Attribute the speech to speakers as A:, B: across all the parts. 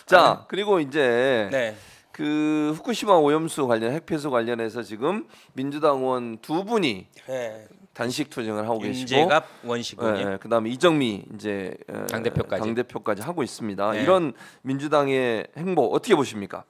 A: 자, 그리고 이제
B: 네.
A: 그 후쿠시마 오염수 관련 핵폐수 관련해서 지금 민주당 의원 두 분이
B: 네.
A: 단식 투쟁을 하고 계시고,
B: 윤재갑 원식원이요.
A: 네, 그다음에 이정미 이제
B: 당대표까지
A: 하고 있습니다.
B: 네.
A: 이런 민주당의 행보 어떻게 보십니까?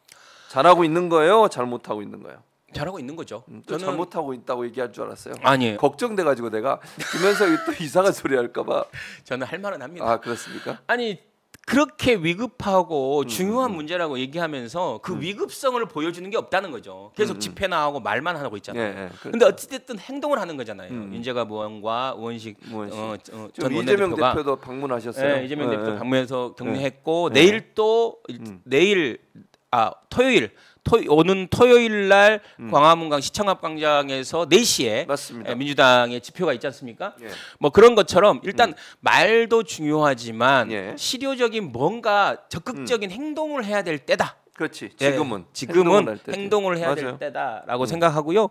A: 잘하고 있는 거예요? 잘못하고 있는 거예요?
B: 잘하고 있는 거죠.
A: 또 잘못하고 있다고 얘기할 줄 알았어요.
B: 아니에요.
A: 걱정돼가지고 내가 김현석이 또 이상한 소리 할까봐.
B: 저는 할 말은 합니다.
A: 아, 그렇습니까?
B: 아니 그렇게 위급하고 중요한 문제라고 얘기하면서 그 위급성을 보여주는 게 없다는 거죠. 계속 집회나 하고 말만 하고 있잖아요.
A: 예, 예,
B: 근데 어찌됐든 행동을 하는 거잖아요. 윤재갑 의원과 우원식 전
A: 이재명
B: 원내대표가
A: 대표도 방문하셨어요.
B: 네, 이재명 대표 방문해서 격려했고
A: 네.
B: 내일 또 오는 토요일 날 광화문광 시청 앞 광장에서 4시에
A: 맞습니다.
B: 민주당의 집회가 있지 않습니까?
A: 예.
B: 뭐 그런 것처럼 일단 말도 중요하지만
A: 예.
B: 실효적인 뭔가 적극적인 행동을 해야 될 때다.
A: 그렇지.
B: 예, 지금은 행동을 해야 될 때다라고 생각하고요.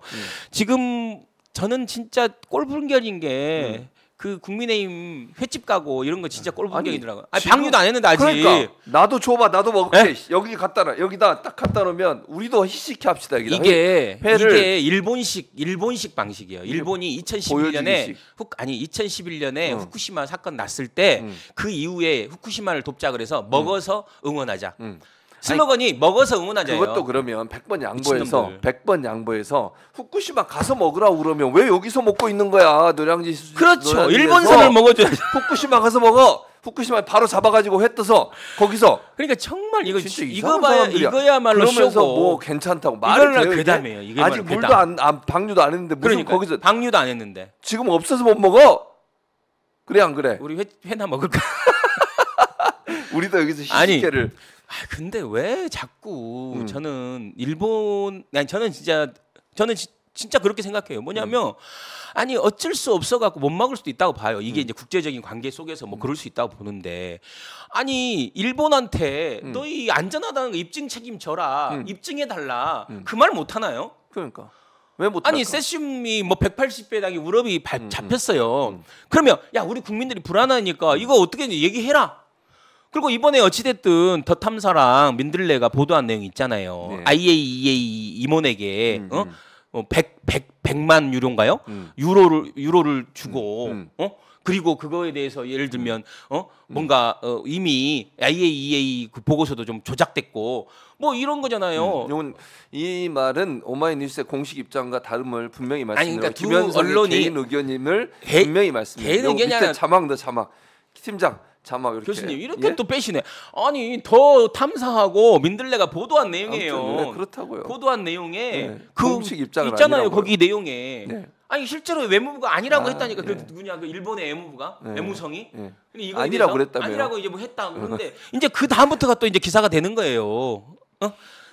B: 지금 저는 진짜 꼴불견인 게 그 국민의힘 횟집 가고 이런 거 진짜 꼴불견이더라고요. 아니, 방류도 안 했는데 아직.
A: 그러니까 나도 줘봐, 나도 먹을게.
B: 네?
A: 여기 갖다 놔, 여기다 딱 갖다 놓으면 우리도 희식케 합시다. 여기다.
B: 이게 일본식 방식이에요. 일본이 2011년에
A: 보여주기식.
B: 후쿠시마 사건 났을 때 그 이후에 후쿠시마를 돕자 그래서 먹어서 응원하자. 슬로건이 먹어서 응원하자예요.
A: 그것도 그러면 100번 양보해서 후쿠시마 가서 먹으라고 그러면 왜 여기서 먹고 있는 거야? 노량진.
B: 그렇죠. 일본산을 먹어줘야지.
A: 후쿠시마 가서 먹어. 후쿠시마 바로 잡아가지고 회 떠서 거기서.
B: 그러니까 정말 이거야말로
A: 그러면서
B: 쇼고.
A: 뭐 괜찮다고 말을 해요.
B: 괴담이에요. 이게
A: 아직 물도 방류도 안 했는데 무슨
B: 그러니까,
A: 거기서
B: 방류도 안 했는데
A: 지금 없어서 못 먹어? 그래 안 그래?
B: 우리 회나 먹을까?
A: 우리도 여기서 희식회를.
B: 근데 왜 자꾸 저는 진짜 그렇게 생각해요. 뭐냐면 아니 어쩔 수 없어 갖고 못 막을 수도 있다고 봐요. 이게 이제 국제적인 관계 속에서 뭐 그럴 수 있다고 보는데 아니 일본한테 너희 안전하다는 거 입증 책임져라. 입증해 달라. 그 말 못 하나요?
A: 그러니까. 왜 못할까?
B: 아니 세슘이 뭐 180배당이 우럽이 잡혔어요. 그러면 야 우리 국민들이 불안하니까 이거 어떻게 얘기해라. 그리고 이번에 어찌됐든 더 탐사랑 민들레가 보도한 내용이 있잖아요.
A: 네.
B: IAEA 임원에게 100만 유로인가요? 유로를 주고 그리고 그거에 대해서 예를 들면 뭔가 이미 IAEA 그 보고서도 좀 조작됐고 뭐 이런 거잖아요.
A: 이 말은 오마이뉴스의 공식 입장과 다름을 분명히 말씀드려요.
B: 그러니까 두
A: 김현석의
B: 언론이
A: 개인 의견임을 분명히 말씀드려요.
B: 개인 의견이 아니라
A: 자막 팀장 자막 이렇게.
B: 교수님 이렇게 또 빼시네. 아니 더 탐사하고 민들레가 보도한 내용이에요.
A: 아무튼, 네, 그렇다고요.
B: 보도한 내용에
A: 그 공식 입장은
B: 있잖아요.
A: 아니라고요.
B: 거기 내용에.
A: 네.
B: 아니 실제로 외무부가 아니라고 했다니까. 그 누구냐 그 일본의 외무부가 외무성이 이거에
A: 아니라고
B: 대해서
A: 그랬다며요.
B: 아니라고 이제 뭐 했다. 그런데 이제 그 다음부터가 또 이제 기사가 되는 거예요.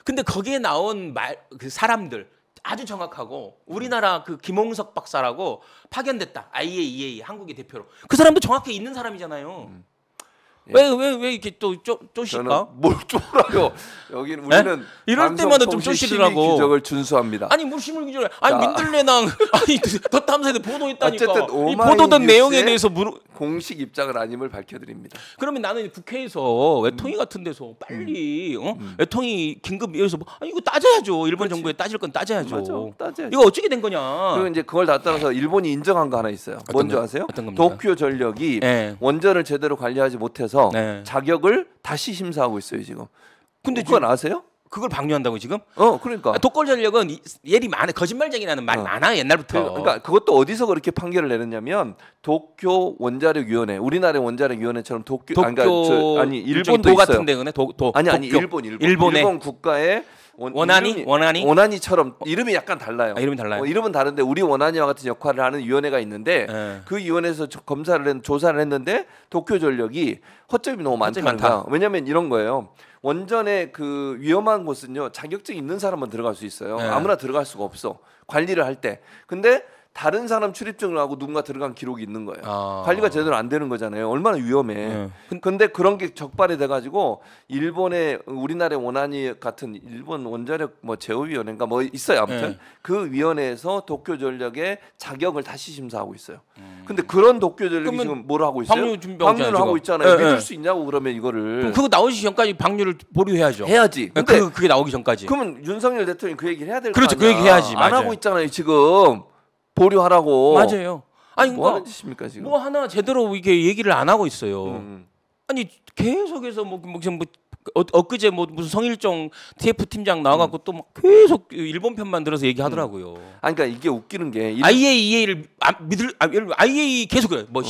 B: 근데 거기에 나온 그 사람들 아주 정확하고 우리나라 그 김홍석 박사라고 파견됐다. IAEA 한국의 대표로. 그 사람도 정확히 있는 사람이잖아요. 왜 이렇게 또 쪼실까?
A: 뭘 쪼라요? 여기는 우리는
B: 이럴 때마다 좀 쪼시더라고.
A: 규정을 준수합니다.
B: 아니 뭐 심을 규정을 아니 민들레랑 아니 더 탐사에도 보도했다니까.
A: 어쨌든
B: 이 보도된 내용에 대해서
A: 공식 입장을 아님을 밝혀드립니다.
B: 그러면 나는 국회에서 외통위 같은 데서 빨리 외통위 긴급 여기서 이거 따져야죠. 일본 정부에 따질 건 따져야죠.
A: 맞아, 따져야죠.
B: 이거 어떻게 된 거냐?
A: 그리고 이제 그걸 다 떠나서 일본이 인정한 거 하나 있어요. 뭔지 아세요?
B: 어떤 겁니까?
A: 도쿄 전력이 원전을 제대로 관리하지 못해서 자격을 다시 심사하고 있어요 지금. 근데 그건 아세요?
B: 그걸 방류한다고 지금?
A: 그러니까.
B: 독골 전력은 예리 많아. 거짓말쟁이라는 말이 많아요 옛날부터.
A: 그러니까 그것도 어디서 그렇게 판결을 내렸냐면 도쿄 원자력위원회, 우리나라의 원자력위원회처럼 일본도
B: 도
A: 있어요.
B: 같은 데는
A: 아니 일본 국가의 원안위처럼 이름이 약간 달라요.
B: 이름이 달라요.
A: 이름은 다른데 우리 원안위와 같은 역할을 하는 위원회가 있는데 그 위원회에서 조사를 했는데 도쿄 전력이 허점이 너무 많다는 거야. 왜냐하면 이런 거예요. 원전의 그 위험한 곳은요 자격증 있는 사람만 들어갈 수 있어요. 아무나 들어갈 수가 없어. 관리를 할 때. 근데 다른 사람 출입증을 하고 누군가 들어간 기록이 있는 거예요. 관리가 제대로 안 되는 거잖아요. 얼마나 위험해. 근데 그런 게 적발이 돼가지고 일본의 우리나라의 원안이 같은 일본 원자력 뭐 제어위원회인가 뭐 있어요. 아무튼 그 위원회에서 도쿄전력의 자격을 다시 심사하고 있어요. 근데 그런 도쿄전력이 지금 뭘 하고 있어요? 방류를 하고 있잖아요. 믿을 수 있냐고 그러면 이거를.
B: 그럼 그거 나오기 전까지 방류를 보류해야죠.
A: 해야지. 근데
B: 그게 나오기 전까지.
A: 그러면 윤석열 대통령이 그 얘기를 해야 될 거
B: 그렇죠.
A: 아니야.
B: 그 얘기 해야지.
A: 안 하고 있잖아요. 지금 보류하라고.
B: 맞아요. 아니
A: 뭐 하는 짓입니까 지금?
B: 뭐 하나 제대로 이게 얘기를 안 하고 있어요. 아니 계속해서 엊그제 무슨 성일종 TF 팀장 나와갖고 또 막 계속 일본 편만 들어서 얘기하더라고요.
A: 아니 그러니까 이게 웃기는 게
B: IAEA를 IAEA 계속 그래. 뭐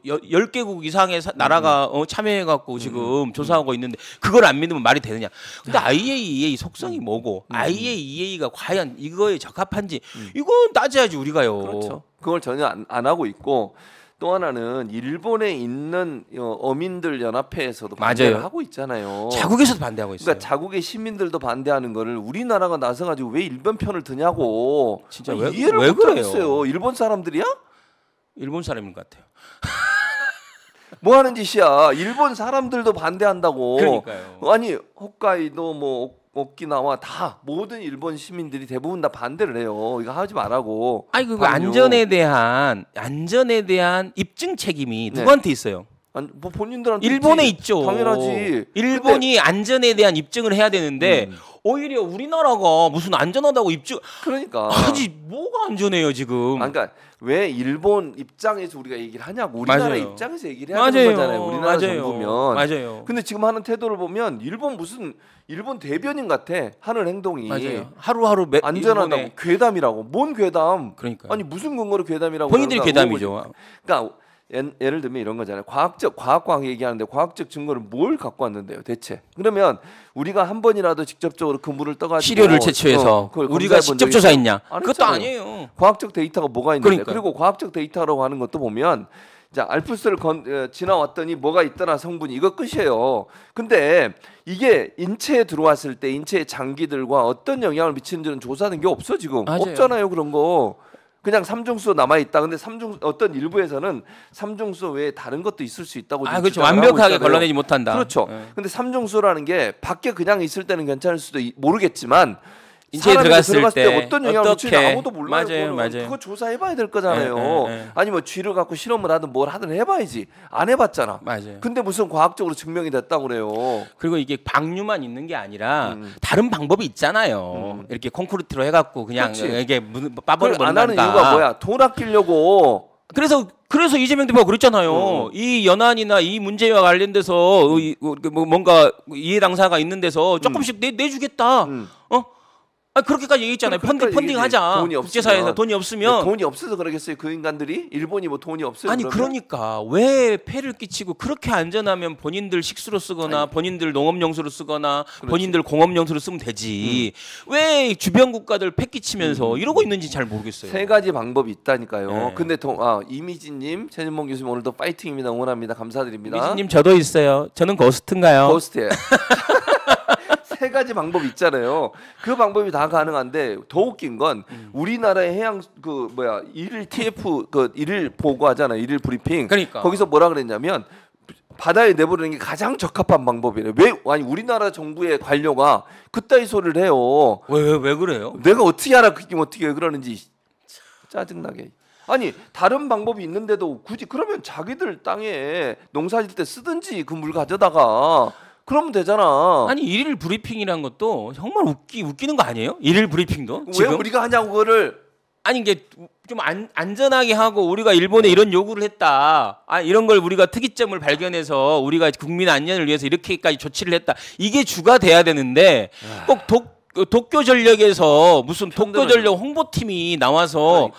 B: 10개국 이상의 나라가 참여해갖고 지금 조사하고 있는데 그걸 안 믿으면 말이 되느냐. 근데 IAEA 속성이 뭐고 IAEA가 과연 이거에 적합한지 이건 따져야지 우리가요.
A: 그렇죠. 그걸 전혀 안 하고 있고 또 하나는 일본에 있는 어민들 연합회에서도 반대를
B: 맞아요.
A: 하고 있잖아요.
B: 자국에서도 반대하고 있어요.
A: 그러니까 자국의 시민들도 반대하는 거를 우리나라가 나서가지고 왜 일본 편을 드냐고.
B: 진짜
A: 이해를
B: 왜
A: 못하겠어요. 일본 사람들이야?
B: 일본 사람인 것 같아요.
A: 뭐 하는 짓이야. 일본 사람들도 반대한다고.
B: 그러니까요.
A: 아니 홋카이도 뭐 오키나와 다 모든 일본 시민들이 대부분 다 반대를 해요. 이거 하지 말라고.
B: 아니 그 안전에 대한 입증 책임이 누구한테 있어요?
A: 뭐 본인들한테
B: 일본에
A: 있지.
B: 있죠.
A: 당연하지.
B: 일본이 안전에 대한 입증을 해야 되는데 오히려 우리나라가 무슨 안전하다고 입증.
A: 그러니까.
B: 아니 뭐가 안전해요 지금?
A: 그러니까 왜 일본 입장에서 우리가 얘기를 하냐고. 우리나라
B: 맞아요.
A: 입장에서 얘기를 해야 되는 거잖아요. 우리나라
B: 맞아요.
A: 정부면.
B: 맞아요.
A: 근데 지금 하는 태도를 보면 일본 대변인 같아. 하는 행동이.
B: 맞아요. 하루하루
A: 안전하다고
B: 일본에...
A: 괴담이라고. 뭔 괴담?
B: 그러니까.
A: 아니 무슨 근거로 괴담이라고?
B: 본인들이 괴담이죠.
A: 그러니까 예를 들면 이런 거잖아요. 과학 얘기하는데 과학적 증거를 뭘 갖고 왔는데요, 대체? 그러면 우리가 한 번이라도 직접적으로 그물을 떠가지고
B: 시료를 채취해서 우리가 직접 조사했냐? 그것도 아니에요.
A: 과학적 데이터가 뭐가 있는데?
B: 그러니까요.
A: 그리고 과학적 데이터라고 하는 것도 보면 자 알프스를 지나왔더니 뭐가 있더라 성분이 이거 끝이에요. 근데 이게 인체에 들어왔을 때 인체의 장기들과 어떤 영향을 미치는지는 조사하는 게 없어 지금.
B: 맞아요.
A: 없잖아요 그런 거. 그냥 삼중수 남아 있다. 근데 어떤 일부에서는 삼중수 외에 다른 것도 있을 수 있다고.
B: 그렇죠. 완벽하게 걸러내지 못한다.
A: 그렇죠. 근데 삼중수라는 게 밖에 그냥 있을 때는 괜찮을 수도 모르겠지만
B: 인체에 들어갔을 때
A: 어떤 영향을 미치는지 아무도 몰라요.
B: 맞아요.
A: 그거 조사해봐야 될 거잖아요. 아니 뭐 쥐를 갖고 실험을 하든 뭘 하든 해봐야지. 안 해봤잖아.
B: 맞아요.
A: 근데 무슨 과학적으로 증명이 됐다고 그래요.
B: 그리고 이게 방류만 있는 게 아니라 다른 방법이 있잖아요. 이렇게 콘크리트로 해갖고 그냥 이게 빠버려 버린다.
A: 안 하는 이유가 뭐야? 돈 아끼려고.
B: 그래서 이재명 대표가 그랬잖아요. 이 연안이나 이 문제와 관련돼서 뭔가 이해 당사가 있는 데서 조금씩 내주겠다. 그렇게까지 얘기했잖아요. 펀딩하자. 국제사회에서 돈이 없으면.
A: 돈이 없어서 그러겠어요. 그 인간들이 일본이 뭐 돈이 없어요.
B: 아니 그러니까 왜 폐를 끼치고 그렇게 안전하면 본인들 식수로 쓰거나 본인들 농업용수로 쓰거나 본인들 공업용수로 쓰면 되지. 왜 주변 국가들 폐 끼치면서 이러고 있는지 잘 모르겠어요.
A: 세 가지 방법이 있다니까요. 근데 이미진님, 최진봉 교수님 오늘도 파이팅입니다. 응원합니다. 감사드립니다.
B: 이미진님 저도 있어요. 저는 고스트인가요?
A: 고스트예요. 세 가지 방법이 있잖아요. 그 방법이 다 가능한데 더 웃긴 건 우리나라의 해양 일일 TF 일일 보고하잖아요. 일일 브리핑.
B: 그러니까.
A: 거기서 뭐라 그랬냐면 바다에 내보내는 게 가장 적합한 방법이래요. 왜 우리나라 정부의 관료가 그따위 소리를 해요.
B: 왜 그래요?
A: 내가 어떻게 알아? 그게 어떻게 그러는지 짜증나게. 아니 다른 방법이 있는데도 굳이 그러면 자기들 땅에 농사질 때 쓰든지 그 물 가져다가 그러면 되잖아.
B: 아니 일일 브리핑이란 것도 정말 웃기는 거 아니에요? 일일 브리핑도?
A: 왜
B: 지금?
A: 우리가 하냐고 그거를.
B: 아니 이게 좀 안전하게 하고 우리가 일본에 이런 요구를 했다. 이런 걸 우리가 특이점을 발견해서 우리가 국민 안전을 위해서 이렇게까지 조치를 했다. 이게 주가 돼야 되는데 꼭 도쿄전력에서 무슨 도쿄전력 홍보팀이 나와서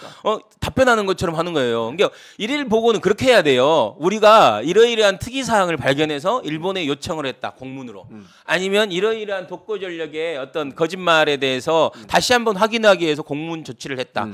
B: 답변하는 것처럼 하는 거예요. 그러니까 일일 보고는 그렇게 해야 돼요. 우리가 이러이러한 특이 사항을 발견해서 일본에 요청을 했다. 공문으로. 아니면 이러이러한 도쿄전력의 어떤 거짓말에 대해서 다시 한번 확인하기 위해서 공문 조치를 했다.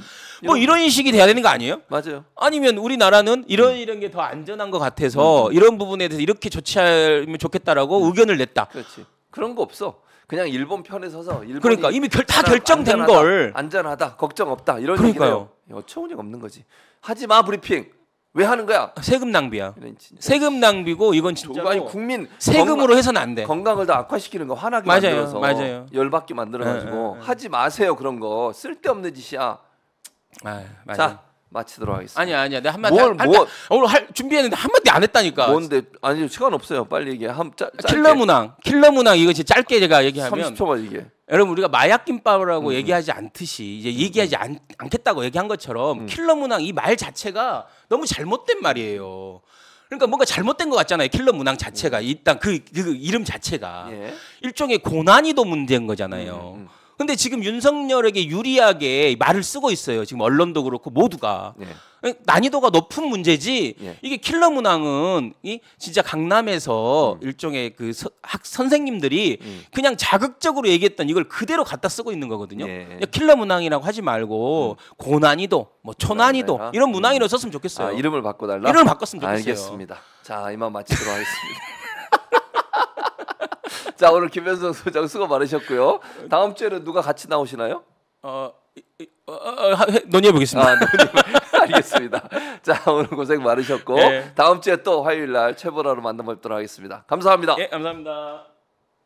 B: 뭐 이런 식이 돼야 되는 거 아니에요?
A: 맞아요.
B: 아니면 우리나라는 이런 게 더 안전한 것 같아서 이런 부분에 대해서 이렇게 조치하면 좋겠다라고 의견을 냈다.
A: 그렇지. 그런 거 없어. 그냥 일본 편에 서서 일본이
B: 그러니까 이미 다 결정된 걸
A: 안전하다, 걱정 없다 이런
B: 그러니까요.
A: 얘기를 어처구니가 없는 거지. 하지 마 브리핑. 왜 하는 거야?
B: 세금 낭비야. 세금 낭비고 이건 진짜로
A: 아니 국민
B: 세금으로 해서는 안 돼.
A: 건강을 더 악화시키는 거 화나게
B: 맞아요,
A: 만들어서
B: 맞아요.
A: 열받게 만들어가지고 하지 마세요 그런 거 쓸데없는 짓이야.
B: 맞아.
A: 자 마치도록 하겠습니다.
B: 아니야 내가 한마디 오늘 할 준비했는데 한마디 안 했다니까.
A: 뭔데? 아니 시간 없어요. 빨리 얘기해.
B: 킬러 문항 이거 진짜 짧게 제가 얘기하면
A: 30초만 얘기해.
B: 여러분 우리가 마약 김밥이라고 얘기하지 않듯이 이제 얘기하지 않겠다고 얘기한 것처럼 킬러 문항 이 말 자체가 너무 잘못된 말이에요. 그러니까 뭔가 잘못된 것 같잖아요. 킬러 문항 자체가 일단 그 이름 자체가 일종의 고난이도 문제인 거잖아요. 근데 지금 윤석열에게 유리하게 말을 쓰고 있어요. 지금 언론도 그렇고 모두가. 난이도가 높은 문제지. 이게 킬러 문항은 진짜 강남에서 일종의 그 선생님들이 그냥 자극적으로 얘기했던 이걸 그대로 갖다 쓰고 있는 거거든요. 킬러 문항이라고 하지 말고 고난이도, 뭐 초난이도 이런 문항이라고 썼으면 좋겠어요.
A: 이름을 바꿔달라?
B: 이름을 바꿨으면 좋겠어요.
A: 알겠습니다. 자, 이만 마치도록 하겠습니다. 자, 오늘 김현성 소장 수고 많으셨고요. 다음 주에는 누가 같이 나오시나요?
B: 논의해 보겠습니다.
A: 알겠습니다. 자, 오늘 고생 많으셨고 다음 주에 또 화요일 날 최보라로 만나뵙도록 하겠습니다. 감사합니다.
B: 감사합니다.